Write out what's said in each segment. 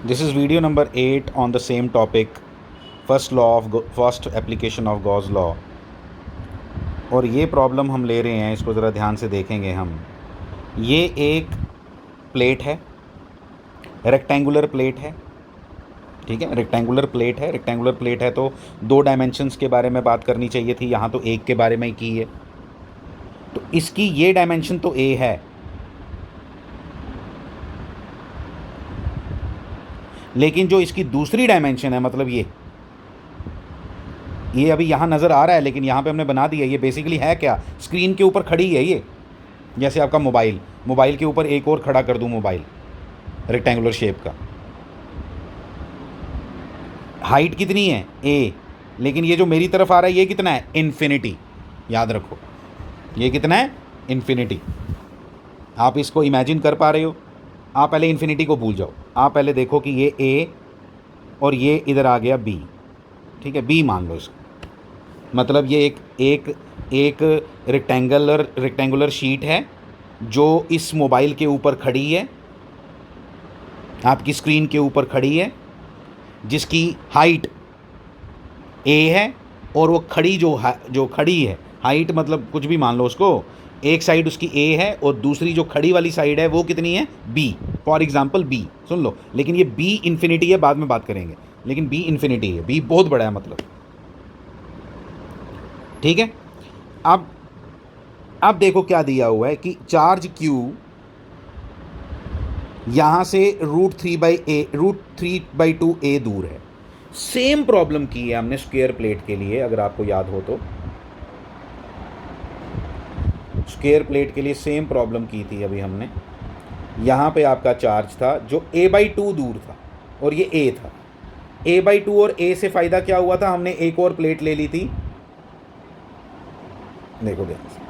This is video number 8 on the same topic, first application of Gauss law। और ये problem हम ले रहे हैं, इसको ज़रा ध्यान से देखेंगे हम। ये एक प्लेट है, रेक्टेंगुलर प्लेट है, ठीक है। रेक्टेंगुलर प्लेट है तो दो डायमेंशंस के बारे में बात करनी चाहिए थी, यहाँ तो एक के बारे में ही की है। तो इसकी ये डायमेंशन तो ए है, लेकिन जो इसकी दूसरी डायमेंशन है, मतलब ये अभी यहाँ नज़र आ रहा है, लेकिन यहाँ पे हमने बना दिया। ये बेसिकली है क्या, स्क्रीन के ऊपर खड़ी है ये, जैसे आपका मोबाइल के ऊपर एक और खड़ा कर दूँ मोबाइल रेक्टेंगुलर शेप का। हाइट कितनी है ए, लेकिन ये जो मेरी तरफ आ रहा है ये कितना है, इन्फिनिटी। याद रखो ये कितना है, इन्फिनिटी। आप इसको इमेजिन कर पा रहे हो? आप पहले इन्फिनिटी को भूल जाओ, आप पहले देखो कि ये ए और ये इधर आ गया बी, ठीक है। बी मान लो इसको, मतलब ये एक रेक्टेंगुलर शीट है जो इस मोबाइल के ऊपर खड़ी है, आपकी स्क्रीन के ऊपर खड़ी है, जिसकी हाइट ए है और वो खड़ी जो खड़ी है, हाइट मतलब कुछ भी मान लो उसको, एक साइड उसकी ए है और दूसरी जो खड़ी वाली साइड है वो कितनी है, बी। फॉर एग्जांपल बी, सुन लो, लेकिन ये बी इन्फिनिटी है, बाद में बात करेंगे, लेकिन बी इन्फिनिटी है, बी बहुत बड़ा है मतलब, ठीक है। अब देखो क्या दिया हुआ है कि चार्ज क्यू यहां से √3/2 दूर है। सेम प्रॉब्लम की है हमने स्क्वायर प्लेट के लिए, अगर आपको याद हो तो। स्क्वायर प्लेट के लिए सेम प्रॉब्लम की थी अभी हमने। यहाँ पे आपका चार्ज था जो a/2 दूर था और ये a था। a/2 और a से फ़ायदा क्या हुआ था, हमने एक और प्लेट ले ली थी, देखो ध्यान से,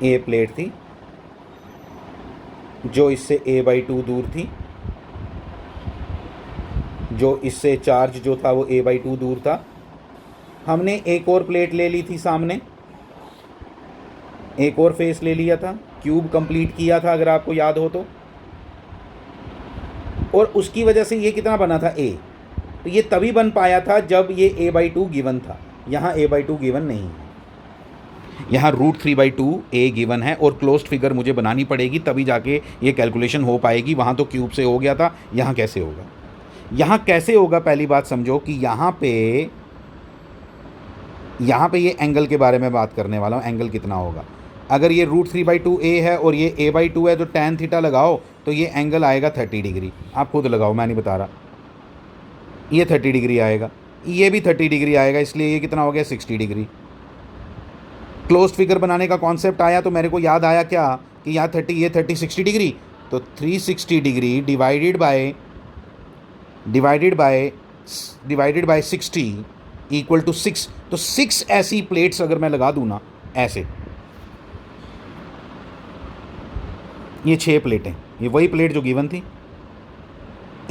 a प्लेट थी जो इससे a/2 दूर थी, जो इससे चार्ज जो था वो a/2 दूर था। हमने एक और प्लेट ले ली थी सामने, एक और फेस ले लिया था, क्यूब कंप्लीट किया था अगर आपको याद हो तो, और उसकी वजह से ये कितना बना था, ए। तो ये तभी बन पाया था जब ये a/2 गिवन था। यहाँ a/2 गिवन नहीं है, यहाँ √3/2 a गिवन है, और क्लोज्ड फिगर मुझे बनानी पड़ेगी तभी जाके ये कैलकुलेशन हो पाएगी। वहाँ तो क्यूब से हो गया था, यहाँ कैसे होगा? यहाँ कैसे होगा, पहली बात समझो कि यहाँ पे ये एंगल के बारे में बात करने वाला हूँ। एंगल कितना होगा, अगर ये √3/2 a है और ये a/2 है तो tan थीटा लगाओ तो ये एंगल आएगा 30 डिग्री। आप खुद लगाओ, मैं नहीं बता रहा। ये 30 डिग्री आएगा, ये भी 30 डिग्री आएगा, इसलिए ये कितना हो गया, 60 डिग्री। क्लोज्ड फिगर बनाने का कॉन्सेप्ट आया तो मेरे को याद आया क्या कि यहाँ 30 60 डिग्री, तो 360 degree divided by 60 equal to 6। तो 6 ऐसी प्लेट्स अगर मैं लगा दूँ ना, ऐसे, ये 6 प्लेटें, ये वही प्लेट जो गिवन थी,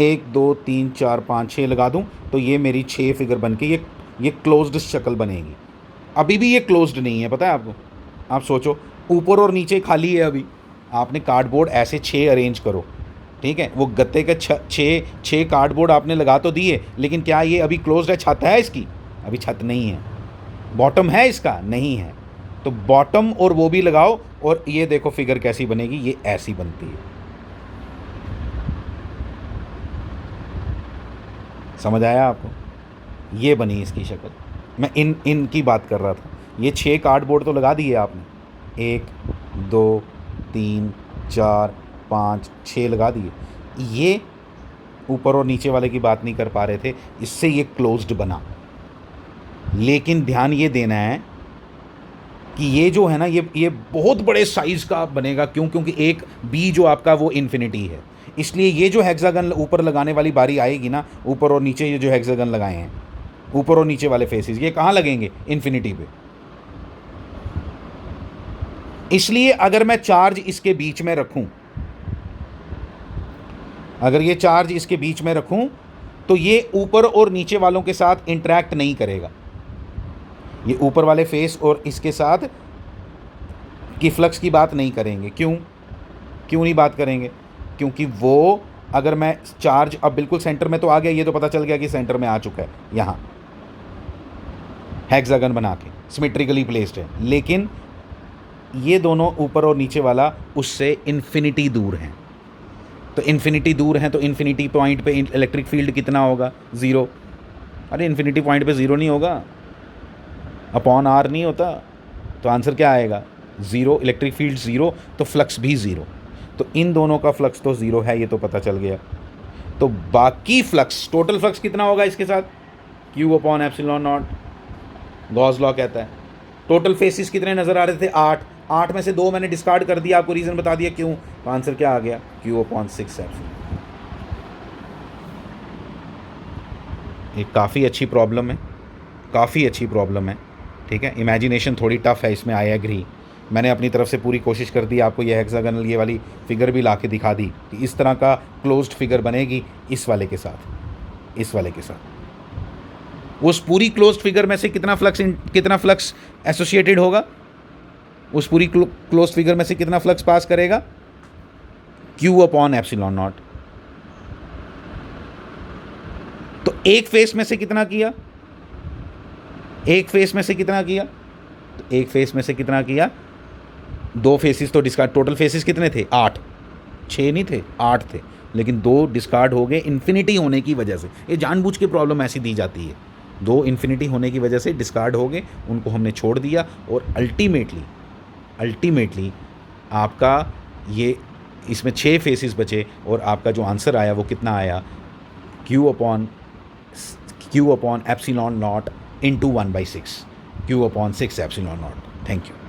1 2 3 4 5 6 लगा दूं तो ये मेरी 6 फिगर बन के ये क्लोज्ड शक्ल बनेगी। अभी भी ये क्लोज्ड नहीं है, पता है आपको। आप सोचो, ऊपर और नीचे खाली है। अभी आपने कार्डबोर्ड ऐसे 6 अरेंज करो, ठीक है, वो गत्ते के 6 कार्डबोर्ड आपने लगा तो दिए, लेकिन क्या ये अभी क्लोज्ड है? छत है इसकी? अभी छत नहीं है। बॉटम है इसका? नहीं है। तो बॉटम और वो भी लगाओ, और ये देखो फिगर कैसी बनेगी, ये ऐसी बनती है। समझ आया आपको? ये बनी इसकी शक्ल। मैं इनकी बात कर रहा था। ये 6 कार्डबोर्ड तो लगा दिए आपने, 1 2 3 4 5 6 लगा दिए। ये ऊपर और नीचे वाले की बात नहीं कर पा रहे थे, इससे ये क्लोज्ड बना। लेकिन ध्यान ये देना है कि ये जो है ना, ये बहुत बड़े साइज़ का बनेगा। क्यों? क्योंकि एक बी जो आपका वो इन्फिनिटी है, इसलिए ये जो हेक्सागन ऊपर लगाने वाली बारी आएगी ना, ऊपर और नीचे ये जो हेक्सागन लगाए हैं, ऊपर और नीचे वाले फेसेस, ये कहाँ लगेंगे? इन्फिनिटी पे। इसलिए अगर मैं चार्ज इसके बीच में रखूं, अगर ये चार्ज इसके बीच में रखूं तो ये ऊपर और नीचे वालों के साथ इंटरेक्ट नहीं करेगा। ये ऊपर वाले फेस और इसके साथ की फ्लक्स की बात नहीं करेंगे। क्यों? क्यों नहीं बात करेंगे? क्योंकि वो अगर मैं चार्ज अब बिल्कुल सेंटर में तो आ गया, ये तो पता चल गया कि सेंटर में आ चुका है, यहाँ हेक्सागन बना के सिमेट्रिकली प्लेस्ड है, लेकिन ये दोनों ऊपर और नीचे वाला उससे इन्फिनिटी दूर हैं। तो इन्फिनिटी दूर हैं तो इन्फिनिटी पॉइंट पे इलेक्ट्रिक फील्ड कितना होगा? 0। अरे इन्फिनिटी पॉइंट पे 0 नहीं होगा, अपॉन आर नहीं होता। तो आंसर क्या आएगा? 0। इलेक्ट्रिक फील्ड 0 तो फ्लक्स भी 0। तो इन दोनों का फ्लक्स तो 0 है, ये तो पता चल गया। तो बाकी फ्लक्स, टोटल फ्लक्स कितना होगा इसके साथ? Q upon epsilon not. Gauss law कहता है टोटल फेसिस कितने नज़र आ रहे थे? 8। 8 में से 2 मैंने डिस्कार्ड कर दिया, आपको रीज़न बता दिया क्यों। तो आंसर क्या आ गया? Q upon 6 epsilon. एक काफ़ी अच्छी प्रॉब्लम है, काफ़ी अच्छी प्रॉब्लम है, ठीक है। इमेजिनेशन थोड़ी टफ है इसमें, आई एग्री। मैंने अपनी तरफ से पूरी कोशिश कर दी, आपको ये हेक्सागनल ये वाली फिगर भी ला के दिखा दी कि इस तरह का क्लोज्ड फिगर बनेगी इस वाले के साथ, इस वाले के साथ। उस पूरी क्लोज्ड फिगर में से कितना फ्लक्स एसोसिएटेड होगा? उस पूरी क्लोज्ड फिगर में से कितना फ्लक्स पास करेगा? Q upon epsilon not. तो एक फेस में से कितना किया? एक फेस में से कितना किया? तो एक फेस में से कितना किया? 2 फेसिस तो डिस्कार्ड, टोटल फेसिस कितने थे? 8। 6 नहीं थे, 8 थे, लेकिन 2 डिस्कार्ड हो गए इन्फिनिटी होने की वजह से। ये जानबूझ के प्रॉब्लम ऐसी दी जाती है, 2 इन्फिनिटी होने की वजह से डिस्कार्ड हो गए, उनको हमने छोड़ दिया और अल्टीमेटली आपका ये इसमें 6 फेसिस बचे और आपका जो आंसर आया वो कितना आया? Q upon epsilon not into 1/6, Q upon 6 epsilon not. Thank you.